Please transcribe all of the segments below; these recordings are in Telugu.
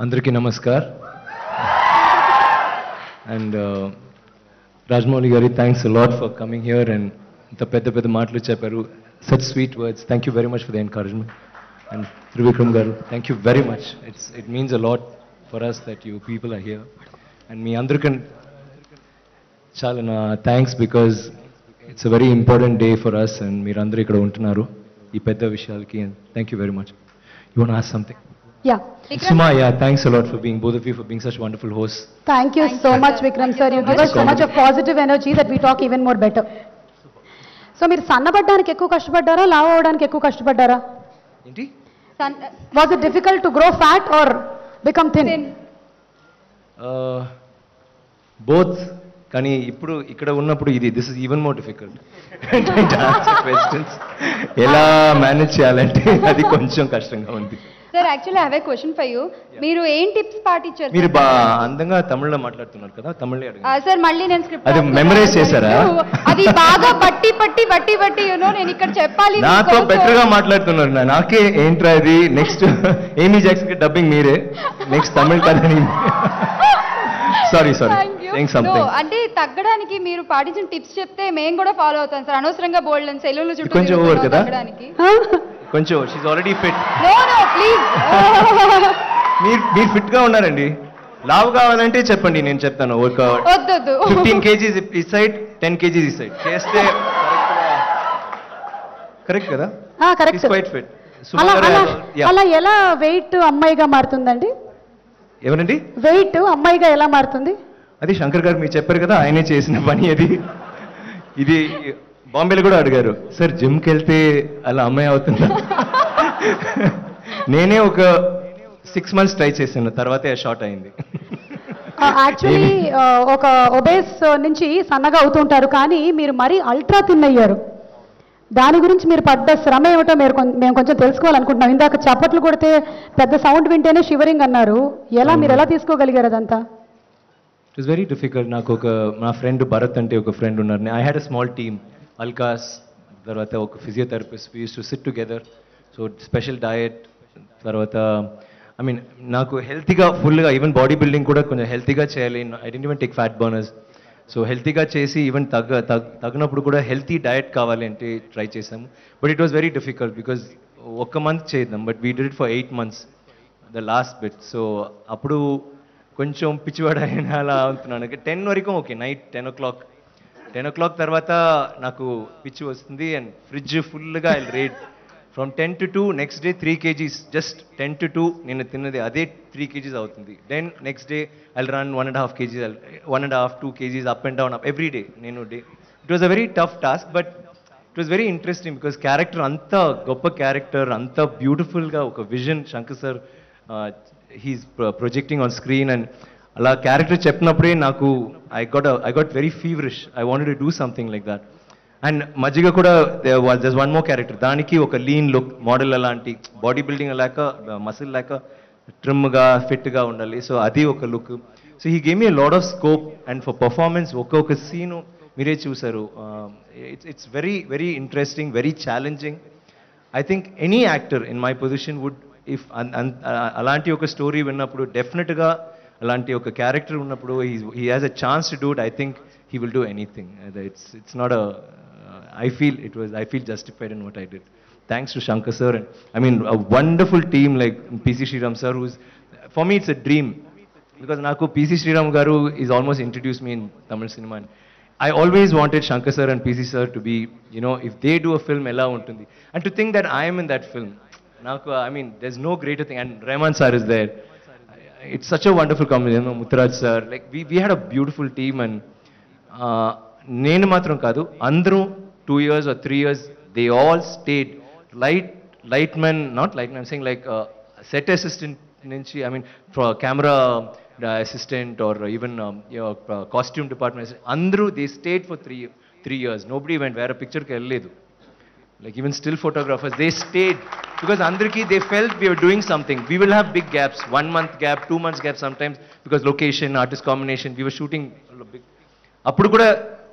అందరికీ నమస్కార్ అండ్ రాజమౌళి గారి thanks lot for coming here and ఇంత పెద్ద పెద్ద మాటలు చెప్పారు such sweet words thank you very much for the encouragement and Trivikram garu thank you very much it means a lot for us that you people are here and మీ అందరికీ చాలా నా thanks because it's a very important day for us and మీరందరూ ఇక్కడ ఉంటున్నారు ఈ పెద్ద విషయాలకి and thank you very much you want ask something Yeah. Suma, yeah, thanks a lot for being, both of you, for being such wonderful hosts. Thank you so much, Vikram sir. You give us so much of positive energy that we talk even more better. So, మీరు సన్నబడ్డానికి ఎక్కువ కష్టపడ్డారా లావ్ అవడానికి ఎక్కువ కష్టపడ్డారా ఏంటి Was it difficult to grow fat or become thin? Both. కానీ ఇప్పుడు ఇక్కడ ఉన్నప్పుడు ఇది this is even more difficult questions ఎలా మేనేజ్ చేయాలంటే అది కొంచెం కష్టంగా ఉంది. Sir, actually I have a question for you. మీరు ఏం టిప్స్ పాటించారు? మీరు అందంగా తమిళ్లో మాట్లాడుతున్నారు కదా, తమిళ్లో అడగండి. సార్ మళ్ళీ నేను స్క్రిప్ట్ అది మెమరైజ్ చేశారా? అది బాగా బట్టి నేను ఇక్కడ చెప్పాలి. నాతో బెటర్ గా మాట్లాడుతున్నారు, నాకే ఏంట్రా ఇది నెక్స్ట్ ఏమీ జాక్సన్ కి డబ్బింగ్ మీరే, నెక్స్ట్ తమిళ్ కథని. సారీ అంటే తగ్గడానికి మీరు పాటించిన టిప్స్ చెప్తే మేము కూడా ఫాలో అవుతాం సార్. అనవసరంగా బోల్డ్ అండ్ సెలవులు చుట్టూ కొంచెం ఓవర్ కదా తగ్గడానికి కొంచెం she already fit. No please మీరు ఫిట్ గా ఉన్నారండి. లావ్ కావాలంటే చెప్పండి, నేను చెప్తాను. ఒక 15 kgs ఈ సైడ్ 10 kgs ఈ సైడ్ చేస్తే కరెక్ట్ కదా? కరెక్ట్. Quite fit. అలా ఎలా వెయిట్ అమ్మాయిగా మారుతుందండి? ఎవరండి వెయిట్ అమ్మాయిగా ఎలా మారుతుంది? అది శంకర్ గారు మీరు చెప్పారు కదా, ఆయనే చేసిన పని అది. ఇది బాంబేలో కూడా అడిగారు, సార్ జిమ్కి వెళ్తే అలా అమ్మాయి అవుతుందా? నేనే ఒక 6 months ట్రై చేశాను, తర్వాతే షార్ట్ అయింది. యాక్చువల్లీ ఒక ఒబేస్ నుంచి సన్నగా అవుతుంటారు, కానీ మీరు మరీ అల్ట్రా థిన్ అయ్యారు. దాని గురించి మీరు పడ్డ శ్రమ ఏమిటో మేము కొంచెం తెలుసుకోవాలనుకుంటున్నాం. ఇందాక చప్పట్లు కొడితే పెద్ద సౌండ్ వింటేనే షివరింగ్ అన్నారు. మీరు ఎలా తీసుకోగలిగారు అదంతా? It was very difficult. నాకు ఒక మా ఫ్రెండ్ భరత్ అంటే ఒక ఫ్రెండ్ ఉన్నారు. I had a small team, Alukkas, తర్వాత ఒక physiotherapist, we use to SIT together. So special diet, తర్వాత ఐ మీన్ నాకు హెల్తీగా ఫుల్గా ఈవెన్ బాడీ బిల్డింగ్ కూడా కొంచెం హెల్తీగా చేయాలి. I don't even take fat burners. So హెల్తీగా చేసి ఈవెన్ తగినప్పుడు కూడా హెల్తీ డయట్ కావాలి అంటే ట్రై చేసాము. But it was very difficult because ఒక మంత్ చేద్దాం, but we did it for 8 months the last bit. So అప్పుడు కొంచెం పిచ్చివాడ అయిన అలా అవుతున్నాను. 10 వరకు ఓకే, నైట్ 10 o'clock తర్వాత నాకు పిచ్చి వస్తుంది అండ్ ఫ్రిడ్జ్ ఫుల్గా I ate from 10 to 2, next day 3 kgs, just 10 to 2 నేను తిన్నది అదే 3 kgs అవుతుంది. Then next day I run 1.5 kgs, 1.5-2 kgs up and down every day. It was a very tough task, but it was very interesting because character అంత గొప్ప క్యారెక్టర్, అంత బ్యూటిఫుల్గా ఒక vision Shankar sir he's projecting on screen. And అలా క్యారెక్టర్ చెప్పినప్పుడే నాకు I got very feverish. I wanted to do something like that. And మజ్జిగ కూడా జస్ట్ వన్ మోర్ క్యారెక్టర్, దానికి ఒక లీన్ లుక్ మోడల్, అలాంటి బాడీ బిల్డింగ్ లేక మసిల్ లేక ట్రిమ్గా ఫిట్గా ఉండాలి. సో అది ఒక లుక్. So he gave me a lot of scope and for performance ఒక్కొక్క సీను మీరే చూసారు. It's very very interesting, very challenging. I think any actor in my position would, if అలాంటి ఒక స్టోరీ విన్నప్పుడు, డెఫినెట్గా అలాంటి ఒక క్యారెక్టర్ ఉన్నప్పుడు he has a chance to do it. I think he will do anything. It's not a I feel justified in what I did. Thanks to Shankar sir, and I mean a wonderful team like PC Sriram sir, who's for me it's a dream because naku PC Sriram garu is almost introduced me in Tamil cinema, and I always wanted Shankar sir and PC sir to be, if they do a film ela untundi, and to think that I am in that film, naku I mean there's no greater thing. And Rahman sir is there. It's such a wonderful combination. Muthraj sir, like we had a beautiful team. And నేను మాత్రం కాదు, అందరూ 2 years or 3 years they all stayed. Lightman, not lightman, I'm saying like set assistant నుంచి, I mean for camera assistant or even costume department, అందరూ they stayed for 3 years. Nobody went వేరే పిక్చర్కి వెళ్ళలేదు. Like even still photographers, they stayed because అందరికీ they felt we were doing something. We will have big gaps, 1 month gap, 2 months gap sometimes because location, artist combination, we were shooting big. అప్పుడు కూడా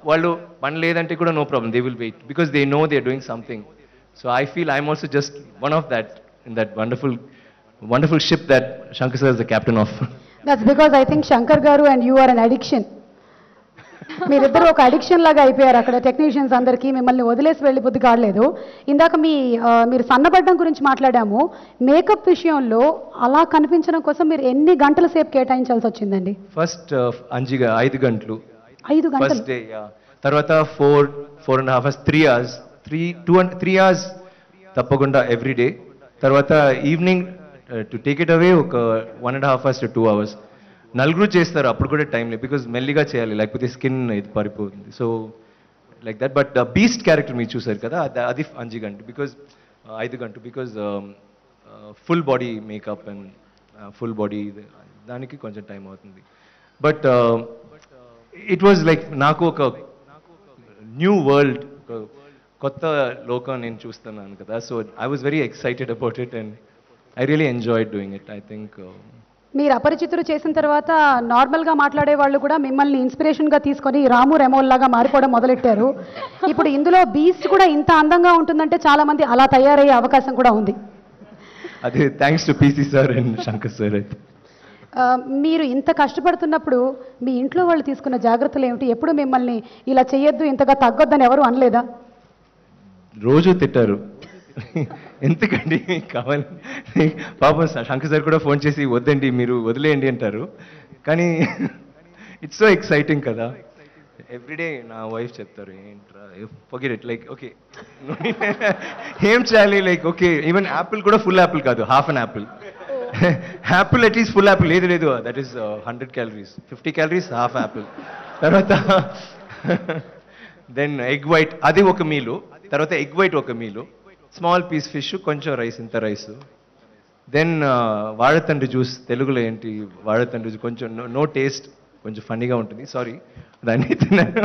వాళ్ళు పని లేదంటే కూడా no problem, they will wait because they know they are doing something. So I feel I'm also just one of that in that wonderful wonderful ship that Shankar sir is the captain of. That's because I think Shankar garu and you are an addiction. మీరిద్దరు ఒక అడిక్షన్ లాగా అయిపోయారు అక్కడ టెక్నీషియన్స్ అందరికీ. మిమ్మల్ని వదిలేసి వెళ్ళిపోద్ది కాలేదు. ఇందాక మీరు సన్నబడ్డం గురించి మాట్లాడాము. మేకప్ విషయంలో అలా కనిపించడం కోసం మీరు ఎన్ని గంటల సేపు కేటాయించాల్సి వచ్చిందండి? ఫస్ట్ 5 గంటలు. 5 గంటలు ఫస్ట్ డే, తర్వాత 4.5 hours, 3 hours, 3 hours తప్పకుండా ఎవ్రీ డే. తర్వాత evening to take it away ఒక 1.5 hours to 2 hours. నలుగురు చేస్తారు అప్పుడు కూడా టైం లేదు, బికాజ్ మెల్లిగా చేయాలి లేకపోతే స్కిన్ ఇది పడిపోతుంది. So like that. But beast character మీరు చూసారు కదా, అది 5 గంటలు, బికాజ్ 5 గంటలు, because full body makeup and full body దానికి కొంచెం టైం అవుతుంది. బట్ ఇట్ వాజ్ లైక్ నాకు ఒక న్యూ వరల్డ్, ఒక కొత్త లోకం నేను చూస్తున్నాను కదా. So I was very excited about it and I really enjoyed doing it. I think మీరు అపరిచితులు చేసిన తర్వాత నార్మల్గా మాట్లాడే వాళ్ళు కూడా మిమ్మల్ని ఇన్స్పిరేషన్గా తీసుకొని రాము రెమోల్ లాగా మారిపోవడం మొదలెట్టారు. ఇప్పుడు ఇందులో బీస్ట్ కూడా ఇంత అందంగా ఉంటుందంటే చాలా మంది అలా తయారయ్యే అవకాశం కూడా ఉంది. అదే thanks to PC sir and Shankar sir. అయితే మీరు ఇంత కష్టపడుతున్నప్పుడు మీ ఇంట్లో వాళ్ళు తీసుకున్న జాగ్రత్తలు ఏమిటి? ఎప్పుడు మిమ్మల్ని ఇలా చేయొద్దు, ఇంతగా తగ్గొద్దని ఎవరు అనలేదా? రోజు తిట్టారు. ఎందుకండి కావాలి, పాపం శంకర్ సార్ కూడా ఫోన్ చేసి వద్దండి మీరు వదిలేయండి అంటారు. కానీ ఇట్స్ సో ఎక్సైటింగ్ కదా. ఎవ్రీడే నా వైఫ్ చెప్తారు ఏంట్రా ఫర్గెట్ ఇట్, లైక్ ఓకే ఏం చేయాలి, లైక్ ఓకే ఈవెన్ యాపిల్ కూడా ఫుల్ యాపిల్ కాదు, half an apple. Apple at least full Apple లేదు లేదు, that is 100 calories, 50 calories half Apple. తర్వాత దెన్ ఎగ్ వైట్ అది ఒక మీలు, తర్వాత ఎగ్ వైట్ ఒక మీలు, స్మాల్ పీస్ ఫిష్, కొంచెం రైస్, ఇంత రైస్. దెన్ వాழைతండ్రి జ్యూస్, తెలుగులో ఏంటి వాழைతండ్రి జ్యూస్, కొంచెం నో టేస్ట్, కొంచెం ఫన్నీగా ఉంటుంది, సారీ దాన్ని తిన్నాను.